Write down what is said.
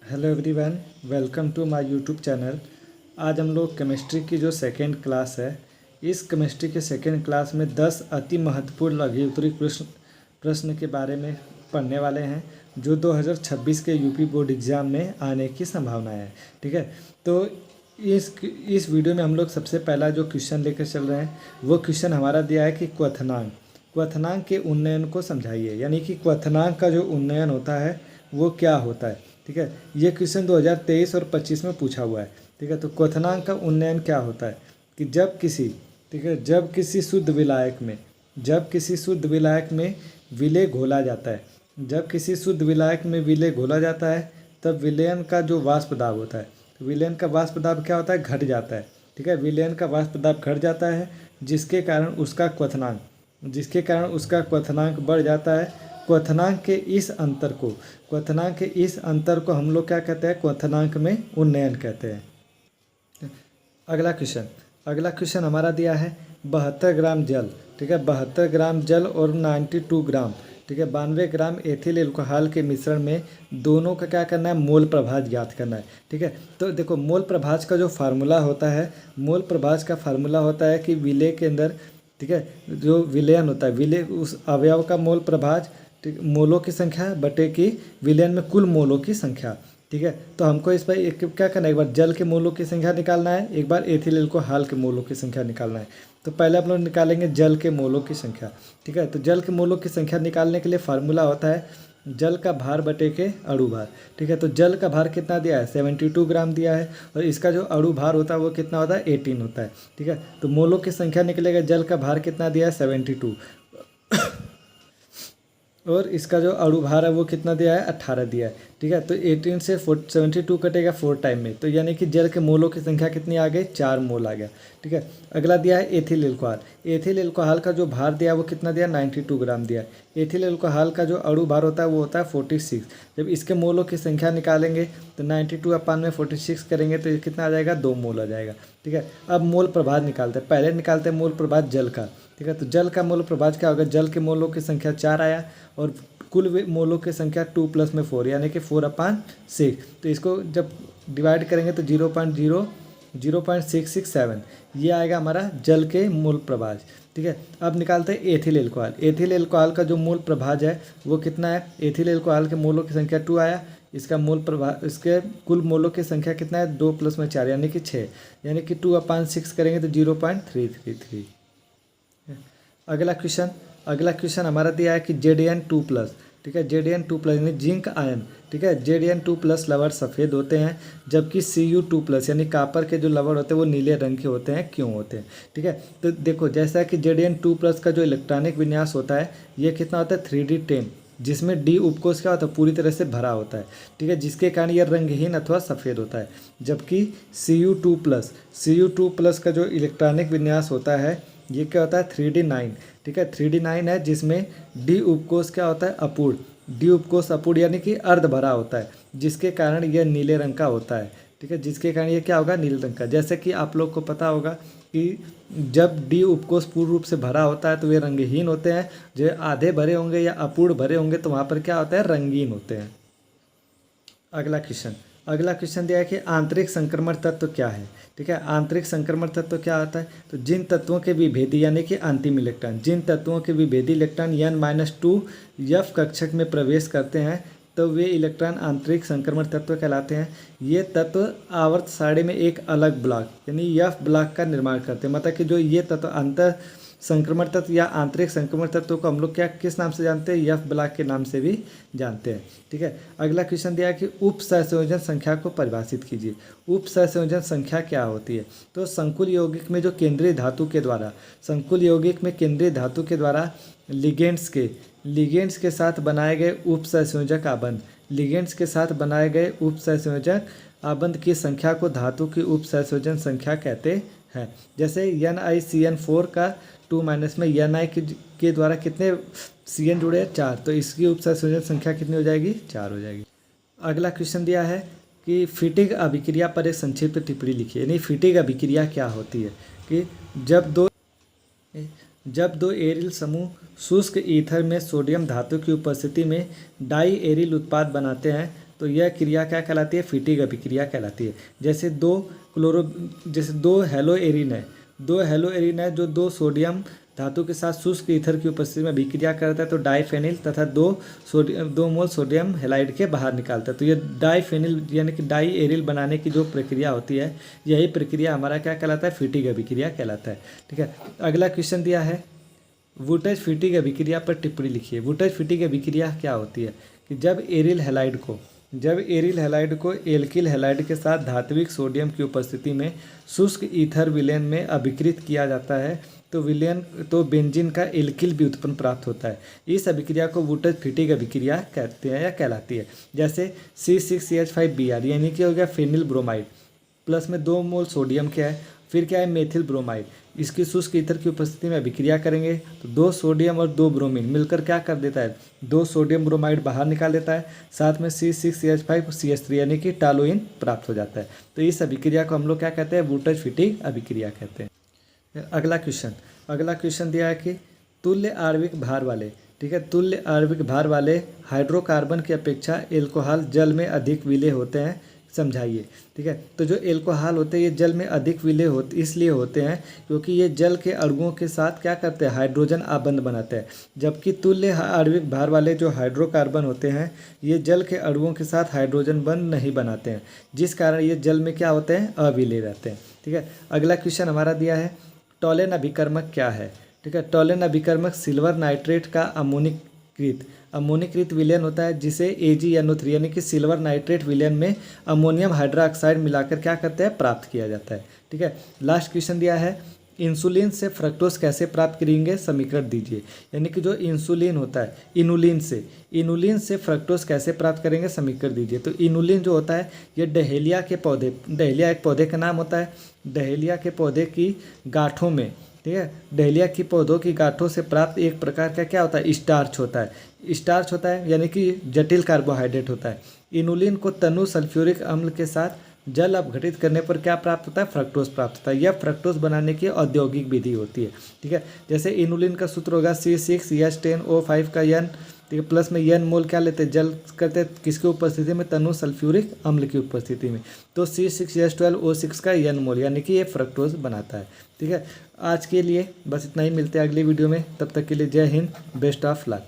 Hello everyone, welcome to my YouTube channel. आज हम लोग केमिस्ट्री की जो सेकेंड क्लास है, इस केमिस्ट्री के सेकेंड क्लास में 10 अति महत्वपूर्ण लघु उत्तरीय प्रश्न के बारे में पढ़ने वाले हैं, जो 2026 के यूपी बोर्ड एग्ज़ाम में आने की संभावना है। ठीक है, तो इस वीडियो में हम लोग सबसे पहला जो क्वेश्चन लेकर चल रहे हैं, वो क्वेश्चन हमारा दिया है कि क्वथनांक के उन्नयन को समझाइए। यानी कि क्वथनांक का जो उन्नयन होता है वो क्या होता है। ठीक है, ये क्वेश्चन 2023 और 25 में पूछा हुआ है। ठीक है, तो क्वथनांक का उन्नयन क्या होता है कि जब किसी शुद्ध विलायक में विलेय घोला जाता है, तब विलयन का जो वाष्प दाब होता है, तो विलयन का वाष्प दाब क्या होता है, घट जाता है। ठीक है, विलयन का वाष्प दाब घट जाता है, जिसके कारण उसका क्वथनांक बढ़ जाता है। क्वथनांक के इस अंतर को हम लोग क्या कहते हैं, क्वथनांक में उन्नयन कहते हैं। अगला क्वेश्चन हमारा दिया है 72 ग्राम जल। ठीक है, 72 ग्राम जल और 92 ग्राम, ठीक है, 92 ग्राम एथिल एल्कोहल के मिश्रण में दोनों का क्या करना है, मोल प्रभाज ज्ञात करना है। ठीक है, तो देखो मोल प्रभाज का जो फार्मूला होता है कि विलेय के अंदर, ठीक है, जो विलयन होता है, विलेय उस अवयव का मोल प्रभाज, ठीक, मोलों की संख्या बटे की विलयन में कुल मोलों की संख्या। ठीक है, तो हमको इस पर क्या करना है, एक बार जल के मोलों की संख्या निकालना है, एक बार एथिल एल्कोहल के मोलों की संख्या निकालना है। तो पहले हम लोग निकालेंगे जल के मोलों की संख्या। ठीक है, तो जल के मोलों की संख्या निकालने के लिए फार्मूला होता है जल का भार बटे के अणु भार। ठीक है, तो जल का भार कितना दिया है, 72 ग्राम दिया है, और इसका जो अणु भार होता है वो कितना होता है, 18 होता है। ठीक है, तो मोलों की संख्या निकलेगा, जल का भार कितना दिया है, 72, और इसका जो अणु भार है वो कितना दिया है, 18 दिया है। ठीक है, तो 18 से 72 कटेगा 4 टाइम में, तो यानी कि जल के मोलों की संख्या कितनी आ गई, 4 मोल आ गया। ठीक है, अगला दिया है एथिल एल्कोहल का जो भार दिया है वो कितना दिया, 92 ग्राम दिया है। एथिल एल्कोहल का जो अणु भार होता है वो होता है 46। जब इसके मोलों की संख्या निकालेंगे तो 92 अपान में 46 करेंगे तो ये कितना आ जाएगा, 2 मोल आ जाएगा। ठीक है, अब मोल प्रभाज निकालते हैं, पहले निकालते हैं मोल प्रभाज जल का। ठीक है, तो जल का मोल प्रभाज क्या होगा, जल के मोलों की संख्या 4 आया और कुल मोलों की संख्या 2 प्लस में 4, यानी कि 4/6। तो इसको जब डिवाइड करेंगे तो 0.667 ये आएगा हमारा जल के मोल प्रभाज। ठीक है, अब निकालते हैं एथिल एल्कोहल का जो मोल प्रभाज है वो कितना है, एथिल एल्कोहल के मोलों की संख्या 2 आया, इसके कुल मोलों की संख्या कितना है, 2 प्लस में 4 यानी कि 6, यानी कि 2/6 करेंगे तो 0.333। अगला क्वेश्चन हमारा दिया है कि Zn2+। ठीक है, Zn2+ यानी जिंक आयन। ठीक है, Zn2+ लवण सफ़ेद होते हैं, जबकि Cu2+ यानी कापर के जो लवण होते हैं वो नीले रंग के होते हैं, क्यों होते हैं। ठीक है, तो देखो जैसा कि Zn2+ का जो इलेक्ट्रॉनिक विन्यास होता है ये कितना होता है, 3D10, जिसमें D उपकोष क्या होता है, पूरी तरह से भरा होता है। ठीक है, जिसके कारण यह रंगहीन अथवा सफ़ेद होता है। जबकि Cu2+ का जो इलेक्ट्रॉनिक विन्यास होता है ये क्या होता है, 3D9। ठीक है, 3D9 है, जिसमें D उपकोष क्या होता है, अपूर्ण, D उपकोष अपूर्ण यानी कि अर्ध भरा होता है, जिसके कारण यह नीले रंग का होता है। ठीक है, जिसके कारण ये क्या होगा, नीले रंग का। जैसे कि आप लोग को पता होगा कि जब D उपकोष पूर्ण रूप से भरा होता है तो वे रंगहीन होते हैं, जो आधे भरे होंगे या अपूर्ण भरे होंगे तो वहाँ पर क्या होता है, रंगीन होते हैं। अगला क्वेश्चन दिया है कि आंतरिक संक्रमण तत्व क्या है। ठीक है, आंतरिक संक्रमण तत्व क्या होता है, तो जिन तत्वों के विभेदी यानी कि अंतिम इलेक्ट्रॉन, N-2 F कक्षक में प्रवेश करते हैं तो वे इलेक्ट्रॉन आंतरिक संक्रमण तत्व कहलाते हैं। ये तत्व आवर्त सारणी में एक अलग ब्लॉक यानी F ब्लॉक का निर्माण करते हैं। मतलब कि जो ये तत्व अंतर संक्रमण तत्व या आंतरिक संक्रमण तत्व को हम लोग क्या किस नाम से जानते हैं, F ब्लॉक के नाम से भी जानते हैं। ठीक है, अगला क्वेश्चन दिया है कि उप सहसंयोजन संख्या को परिभाषित कीजिए। उप सहसंयोजन संख्या क्या होती है, तो संकुल यौगिक में केंद्रीय धातु के द्वारा लिगेंड्स के साथ बनाए गए उप सहसंयोजक आबंध की संख्या को धातु की उप सहसंयोजन संख्या कहते हैं। जैसे NiCN4 का 2- में Ni के द्वारा कितने Cn जुड़े हैं, 4, तो इसकी उप सहसंयोजन संख्या कितनी हो जाएगी, 4 हो जाएगी। अगला क्वेश्चन दिया है कि फिटिग अभिक्रिया पर एक संक्षिप्त टिप्पणी लिखिए। यानी फिटिग अभिक्रिया क्या होती है कि जब दो एरिल समूह शुष्क ईथर में सोडियम धातु की उपस्थिति में डाई एरिल उत्पाद बनाते हैं तो यह क्रिया क्या कहलाती है? फिटिक अभिक्रिया कहलाती है। जैसे दो हेलोएरिन है जो दो सोडियम धातु के साथ शुष्क ईथर की उपस्थिति में अभिक्रिया करता है तो डाइफेनिल तथा 2 मोल सोडियम हैलाइड के बाहर निकालता है। तो ये डाइफेनिल यानी कि डाई एरिल बनाने की जो प्रक्रिया होती है, यही प्रक्रिया हमारा क्या कहलाता है? फिटिक अभिक्रिया कहलाता है। ठीक है, अगला क्वेश्चन दिया है वुटेज फिटिक अभिक्रिया पर टिप्पणी लिखिए। वुटेज फिटिक अभिक्रिया क्या होती है? कि जब एरिल हैलाइड को एल्किल हैलाइड के साथ धात्विक सोडियम की उपस्थिति में शुष्क ईथर विलेन में अभिकृत किया जाता है तो बेंजीन का एल्किल भी उत्पन्न प्राप्त होता है। इस अभिक्रिया को वुटेज फिटिक अभिक्रिया कहते हैं या कहलाती है। जैसे C6CH5Br यानी कि हो गया फेनिल ब्रोमाइड, प्लस में 2 मोल सोडियम क्या है, फिर क्या है मेथिल ब्रोमाइड, इसकी शुष्क ईथर की उपस्थिति में अभिक्रिया करेंगे तो 2 सोडियम और 2 ब्रोमीन मिलकर क्या कर देता है? 2 सोडियम ब्रोमाइड बाहर निकाल देता है, साथ में C6CH5CH3 यानी कि टालोइन प्राप्त हो जाता है। तो इस अभिक्रिया को हम लोग क्या कहते हैं? वुटेज फिटिक अभिक्रिया कहते हैं। अगला क्वेश्चन दिया है कि तुल्य आणविक भार वाले, ठीक है, तुल्य आणविक भार वाले हाइड्रोकार्बन की अपेक्षा एल्कोहल जल में अधिक विलेय होते हैं, समझाइए। ठीक है, तो जो एल्कोहल होते हैं ये जल में अधिक विलेय इसलिए होते हैं क्योंकि ये जल के अणुओं के साथ क्या करते हैं? हाइड्रोजन आबंध बनाते हैं। जबकि तुल्य आणविक भार वाले जो हाइड्रोकार्बन होते हैं ये जल के अणुओं के साथ हाइड्रोजन बंध नहीं बनाते हैं, जिस कारण ये जल में क्या होते हैं? अविलेय रहते हैं। ठीक है, अगला क्वेश्चन हमारा दिया है टॉलेन अभिकर्मक क्या है? ठीक है, टॉलेन अभिकर्मक सिल्वर नाइट्रेट का अमोनिकृत विलयन होता है जिसे AgNO3 यानी कि सिल्वर नाइट्रेट विलयन में अमोनियम हाइड्रोक्साइड मिलाकर क्या करते हैं? प्राप्त किया जाता है। ठीक है, लास्ट क्वेश्चन दिया है इंसुलिन से फ्रक्टोज कैसे प्राप्त करेंगे? समीकरण दीजिए। यानी कि जो इंसुलिन होता है इनुलिन से फ्रक्टोज कैसे प्राप्त करेंगे? समीकरण दीजिए। तो इनुलिन जो होता है ये डहेलिया एक पौधे का नाम होता है। डहेलिया के पौधे की गांठों में, ठीक है, डहेलिया की पौधों की गांठों से प्राप्त एक प्रकार का क्या होता है? स्टार्च होता है यानी कि जटिल कार्बोहाइड्रेट होता है। इनुलिन को तनु सल्फ्यूरिक अम्ल के साथ जल अपघटित करने पर क्या प्राप्त होता है? फ्रक्टोज प्राप्त होता है। यह फ्रक्टोज बनाने की औद्योगिक विधि होती है। ठीक है, जैसे इनुलिन का सूत्र होगा C6H10O5 का N, ठीक है, प्लस में N मोल क्या लेते हैं? जल करते हैं किसकी उपस्थिति में? तनु सल्फ्यूरिक अम्ल की उपस्थिति में। तो C6H12O6 का N मोल यानी कि ये फ्रक्टोज बनाता है। ठीक है, आज के लिए बस इतना ही, मिलते हैं अगली वीडियो में। तब तक के लिए जय हिंद, बेस्ट ऑफ लक।